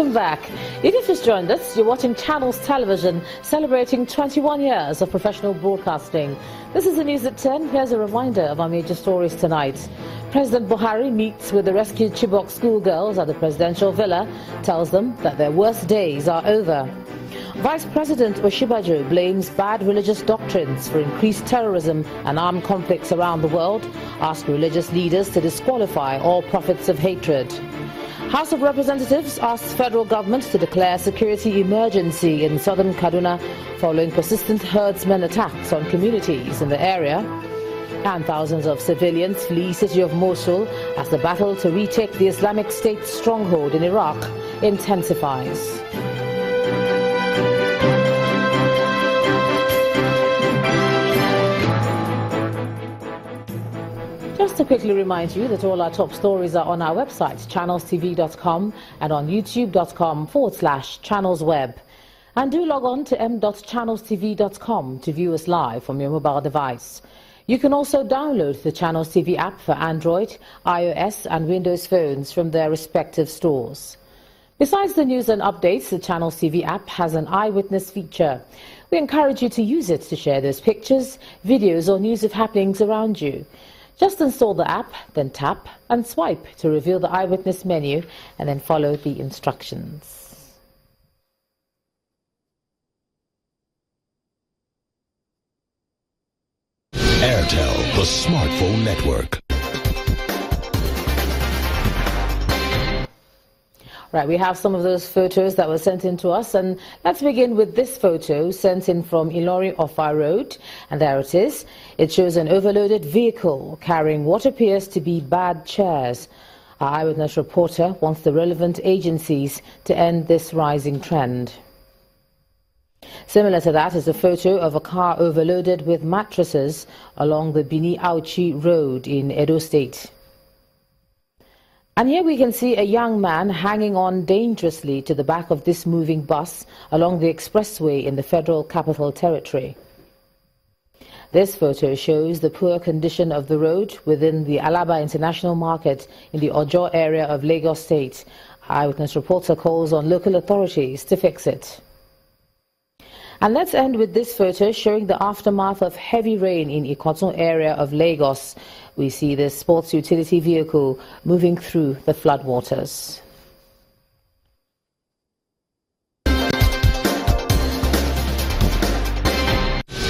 welcome back. If you've just joined us, you're watching Channels Television celebrating 21 years of professional broadcasting. This is the news at 10. Here's a reminder of our major stories tonight. President Buhari meets with the rescued Chibok schoolgirls at the presidential villa, tells them that their worst days are over. Vice President Oshibajo blames bad religious doctrines for increased terrorism and armed conflicts around the world, asks religious leaders to disqualify all prophets of hatred. House of Representatives asks federal government to declare security emergency in southern Kaduna following persistent herdsmen attacks on communities in the area. And thousands of civilians flee city of Mosul as the battle to retake the Islamic State stronghold in Iraq intensifies. Just to quickly remind you that all our top stories are on our website, channelstv.com, and on youtube.com/channelsweb. And do log on to m.channelstv.com to view us live from your mobile device. You can also download the Channels TV app for Android, iOS and Windows phones from their respective stores. Besides the news and updates, the Channels TV app has an eyewitness feature. We encourage you to use it to share those pictures, videos or news of happenings around you. Just install the app, then tap and swipe to reveal the eyewitness menu and then follow the instructions. Airtel, the smartphone network. Right, we have some of those photos that were sent in to us, and let's begin with this photo sent in from Ilori Ofa Road, and there it is. It shows an overloaded vehicle carrying what appears to be bad chairs. Our eyewitness reporter wants the relevant agencies to end this rising trend. Similar to that is a photo of a car overloaded with mattresses along the Bini Auchi Road in Edo State. And here we can see a young man hanging on dangerously to the back of this moving bus along the expressway in the Federal Capital Territory. This photo shows the poor condition of the road within the Alaba International Market in the Ojo area of Lagos State. Eyewitness reporter calls on local authorities to fix it. And let's end with this photo showing the aftermath of heavy rain in Ikotun area of Lagos. We see this sports utility vehicle moving through the floodwaters.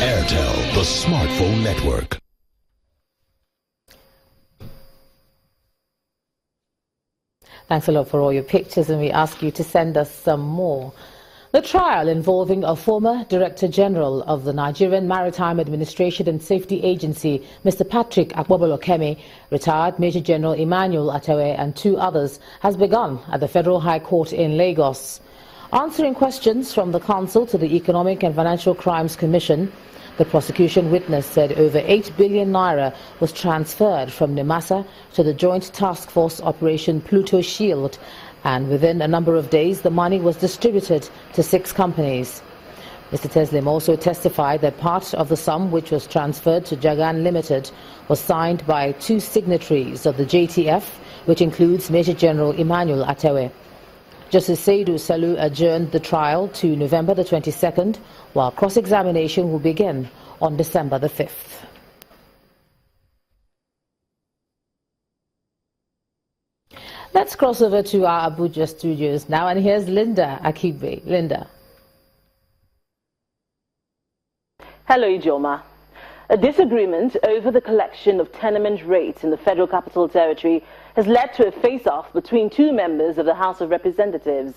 Airtel, the smartphone network. Thanks a lot for all your pictures, and we ask you to send us some more. The trial involving a former Director General of the Nigerian Maritime Administration and Safety Agency, Mr. Patrick Akpobolokemi, retired Major General Emmanuel Atewe and two others, has begun at the Federal High Court in Lagos. Answering questions from the counsel to the Economic and Financial Crimes Commission, the prosecution witness said over 8 billion naira was transferred from NIMASA to the Joint Task Force Operation Pluto Shield, and within a number of days the money was distributed to 6 companies. Mr. Teslim also testified that part of the sum which was transferred to Jagan Limited was signed by 2 signatories of the JTF, which includes Major General Emmanuel Atewe. Justice Seydou Salou adjourned the trial to November the 22nd, while cross-examination will begin on December the 5th. Let's cross over to our Abuja studios now, and here's Linda Akibe. Linda. Hello, Ijoma. A disagreement over the collection of tenement rates in the Federal Capital Territory has led to a face-off between 2 members of the House of Representatives.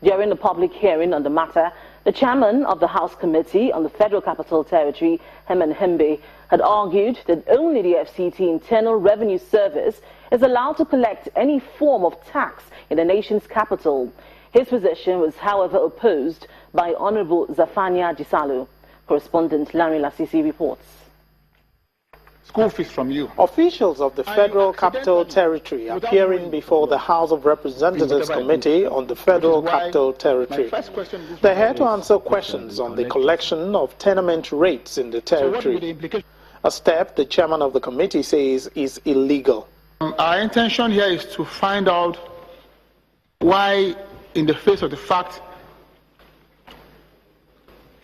During a public hearing on the matter, the chairman of the House Committee on the Federal Capital Territory, Heman Hembe, had argued that only the FCT Internal Revenue Service is allowed to collect any form of tax in the nation's capital. His position was, however, opposed by Honorable Zafania Jisalu. Correspondent Larry Lasisi reports. School fees from you. Officials of the Federal Capital Territory appearing before the House of Representatives Committee on the Federal Capital Territory. They're here to answer questions on the collection of tenement rates in the territory, a step the chairman of the committee says is illegal. Our intention here is to find out why in the face of the fact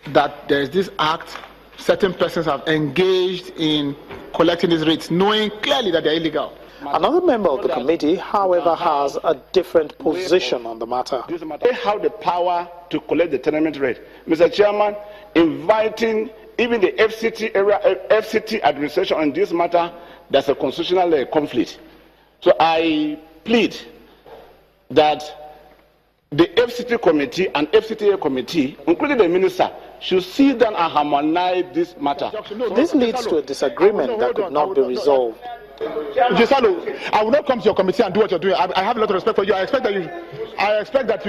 that there is this act, certain persons have engaged in collecting these rates, knowing clearly that they're illegal. Another member of the committee, however, has a different position on the matter. They have the power to collect the tenement rate. Mr. Chairman, inviting even the FCT administration on this matter, there's a constitutional conflict. So I plead that the FCT committee and FCTA committee, including the minister, should sit down and harmonize this matter. This leads to a disagreement that could not be resolved. Gisalo, I will not come to your committee and do what you're doing. I have a lot of respect for you. I expect that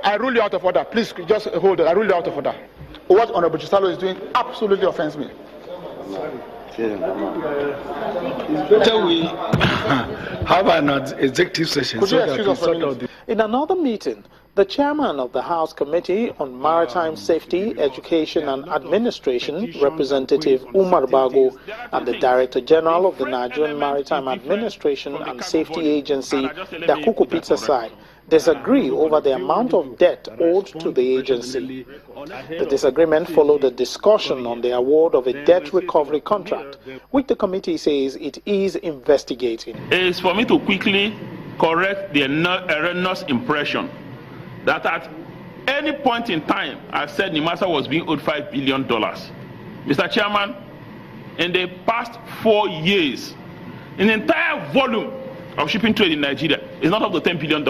I rule you out of order. Please just hold it. I rule you out of order. What Honorable Gisalo is doing absolutely offends me. How about not executive session? Could you excuse us for a minute? In another meeting, the chairman of the House Committee on Maritime Safety, Education and Administration, Representative Umar Bago, and the Director General of the Nigerian Maritime Administration and Safety Agency, Dakuku Pitsasai, disagree over the amount of debt owed to the agency. The disagreement followed a discussion on the award of a debt recovery contract, which the committee says it is investigating. It is for me to quickly correct the erroneous impression that at any point in time I said NIMASA was being owed $5 billion. Mr. Chairman, in the past 4 years, an entire volume of shipping trade in Nigeria is not up to $10 billion.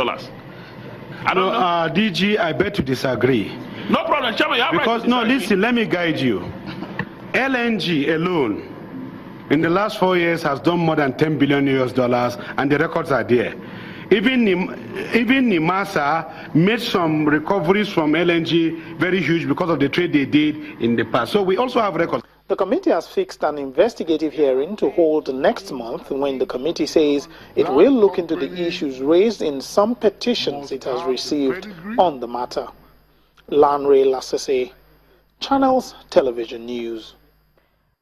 DG, I beg to disagree. No problem, Chairman. You have because, right to disagree. listen, let me guide you. LNG alone, in the last 4 years, has done more than $10 billion and the records are there. Even NIMASA made some recoveries from LNG very huge because of the trade they did in the past. So we also have records. The committee has fixed an investigative hearing to hold next month, when the committee says it will look into the issues raised in some petitions it has received on the matter. Lanre Lasese, Channels Television News.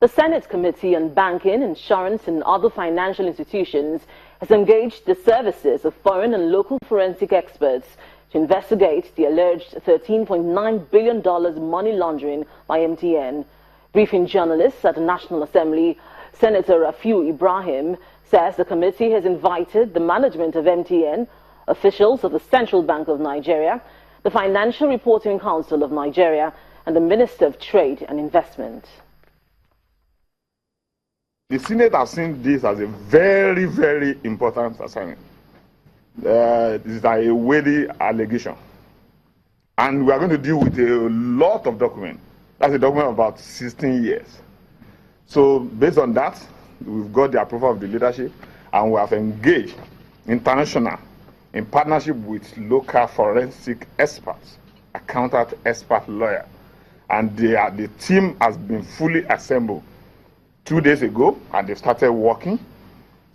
The Senate Committee on Banking, Insurance and Other Financial Institutions has engaged the services of foreign and local forensic experts to investigate the alleged $13.9 billion money laundering by MTN. Briefing journalists at the National Assembly, Senator Rafiu Ibrahim says the committee has invited the management of MTN, officials of the Central Bank of Nigeria, the Financial Reporting Council of Nigeria, and the Minister of Trade and Investment. The Senate has seen this as a very, very important assignment. This is a weighty allegation. And we are going to deal with a lot of documents. That's a document of about 16 years. So based on that, we've got the approval of the leadership, and we have engaged international in partnership with local forensic experts, accountant expert lawyer. And the team has been fully assembled 2 days ago, and they've started working.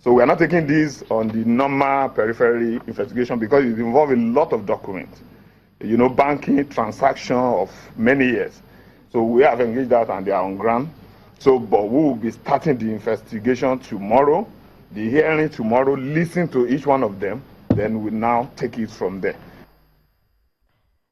So we are not taking this on the normal periphery investigation because it involves a lot of documents. You know, banking transaction of many years. So we have engaged that, and they are on ground. So, but we will be starting the investigation tomorrow, the hearing tomorrow, listen to each one of them, then we'll now take it from there.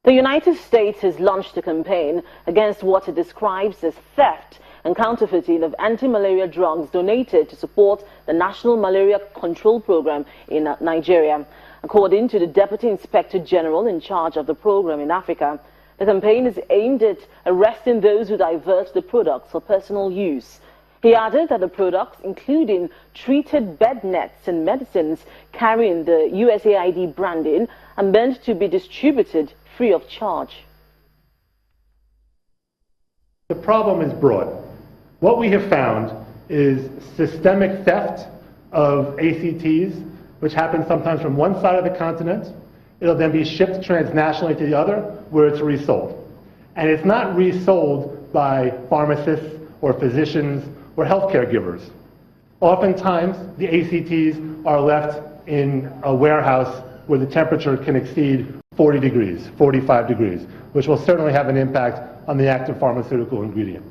The United States has launched a campaign against what it describes as theft and counterfeiting of anti-malaria drugs donated to support the National Malaria Control Program in Nigeria. According to the Deputy Inspector General in charge of the program in Africa, the campaign is aimed at arresting those who divert the products for personal use. He added that the products, including treated bed nets and medicines carrying the USAID branding, are meant to be distributed free of charge. The problem is broad. What we have found is systemic theft of ACTs, which happens sometimes from one side of the continent. It'll then be shipped transnationally to the other, where it's resold. And it's not resold by pharmacists or physicians or healthcare givers. Oftentimes, the ACTs are left in a warehouse where the temperature can exceed 40 degrees, 45 degrees, which will certainly have an impact on the active pharmaceutical ingredient.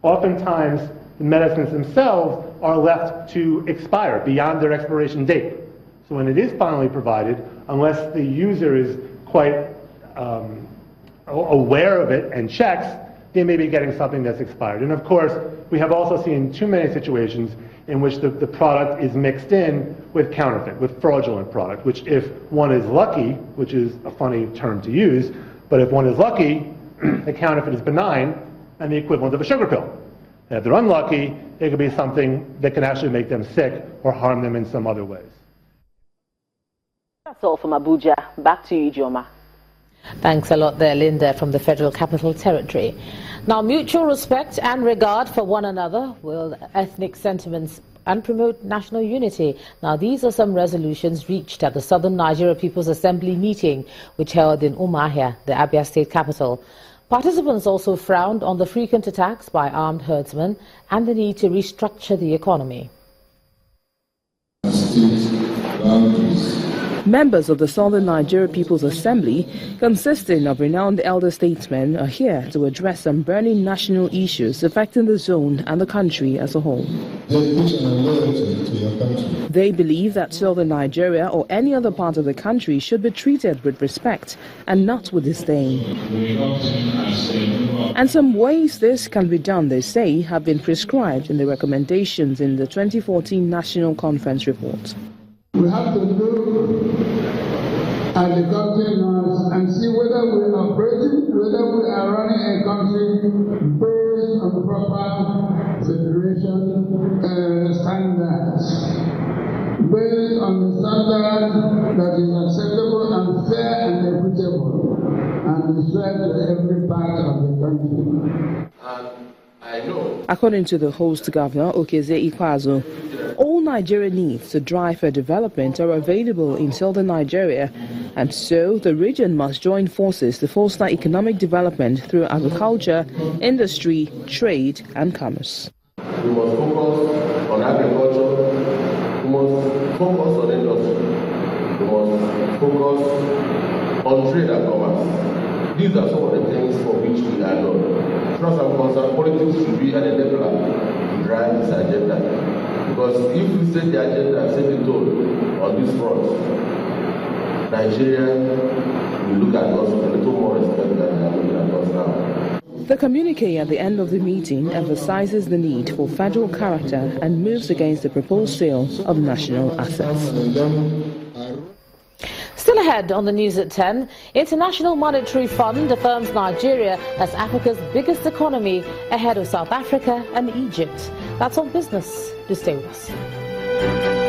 Oftentimes, the medicines themselves are left to expire beyond their expiration date. So when it is finally provided, unless the user is quite aware of it and checks, they may be getting something that's expired. And of course, we have also seen too many situations in which the product is mixed in with counterfeit, with fraudulent product, which if one is lucky, which is a funny term to use, but if one is lucky, the counterfeit is benign and the equivalent of a sugar pill. And if they're unlucky, it could be something that can actually make them sick or harm them in some other ways. That's all from Abuja. Back to you, Ijoma. Thanks a lot there, Linda, from the Federal Capital Territory. Now, mutual respect and regard for one another will ethnic sentiments and promote national unity. Now, these are some resolutions reached at the Southern Nigeria People's Assembly meeting, which held in Umuahia, the Abia state capital. Participants also frowned on the frequent attacks by armed herdsmen and the need to restructure the economy. Members of the Southern Nigeria People's Assembly, consisting of renowned elder statesmen, are here to address some burning national issues affecting the zone and the country as a whole. They believe that Southern Nigeria or any other part of the country should be treated with respect and not with disdain. And some ways this can be done, they say, have been prescribed in the recommendations in the 2014 National Conference report. We have to look at the country norms and see whether we are operating, whether we are running a country based on proper federation standards, based on the standard that is acceptable and fair and equitable and is fair to every part of the country. According to the host governor, Okeze Ikwazu, all Nigeria needs to drive for development are available in southern Nigeria, and so the region must join forces to foster economic development through agriculture, industry, trade and commerce. We must focus on agriculture, we must focus on industry, we must focus on trade and commerce. These are some of the things for which we are known. As far as I'm concerned, politics should be an enabler to drive this agenda. Because if we set the agenda, set the tone on this front, Nigeria will look at us with a little more respect than they are looking at us now. The communique at the end of the meeting emphasizes the need for federal character and moves against the proposed sale of national assets. Still ahead on the news at 10, International Monetary Fund affirms Nigeria as Africa's biggest economy ahead of South Africa and Egypt. That's on business. Do stay with us.